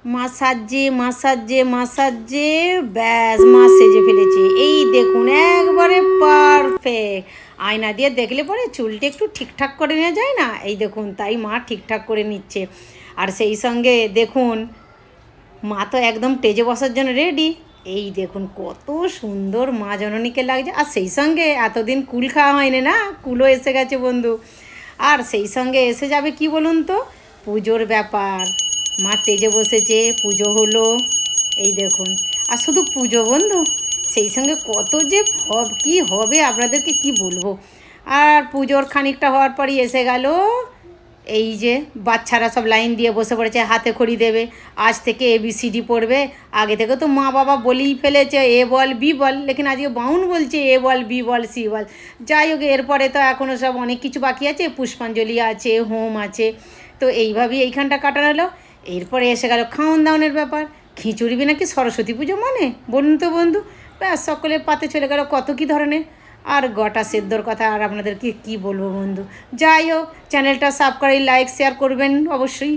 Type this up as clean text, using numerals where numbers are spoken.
মা সাজে মা সাজে মা সাজে, ব্যাস মা সেজে ফেলেছে। এই দেখুন একবারে পারফেক্ট। আয়না দিয়ে দেখলে পরে চুলটা একটু ঠিকঠাক করে নেওয়া যায় না, এই দেখুন তাই মা ঠিকঠাক করে নিচ্ছে। আর সেই সঙ্গে দেখুন মা তো একদম টেজে বসার জন্য রেডি। এই দেখুন কত সুন্দর মা জননীকে লাগছে। আর সেই সঙ্গে এতদিন কুল খাওয়া হয়নি না, কুলও এসে গেছে বন্ধু। আর সেই সঙ্গে এসে যাবে কি বলুন তো, পুজোর ব্যাপার। মা টেজে বসেছে, পুজো হলো, এই দেখুন। আর শুধু পুজো বন্ধু, সেই সঙ্গে কত যে কী হবে আপনাদেরকে কি বলবো। আর পুজোর খানিকটা হওয়ার পরই এসে গেল এই যে বাচ্চারা সব লাইন দিয়ে বসে পড়েছে, হাতে খড়ি দেবে, আজ থেকে ABCD পড়বে। আগে থেকে তো মা বাবা বলেই ফেলেছে এ বল বি বল, লেকিন আজকে বাউন বলছে এ বল বি বল সি বল। যাই হোক, এরপরে তো এখনও সব অনেক কিছু বাকি আছে, পুষ্পাঞ্জলি আছে, হোম আছে। তো এইভাবেই এইখানটা কাটানো হলো। এরপরে এসে গেল খাওন দাওনের ব্যাপার। খিচুড়ি বিনা কি সরস্বতী পুজো মানে বলুন তো বন্ধু। ব্যাস সকলের পাতে চলে গেল কত কী ধরনের। আর গোটা সেদ্ধর কথা আর আপনাদেরকে কী বলবো বন্ধু। যাই হোক, চ্যানেলটা সাবস্ক্রাইব লাইক শেয়ার করবেন অবশ্যই।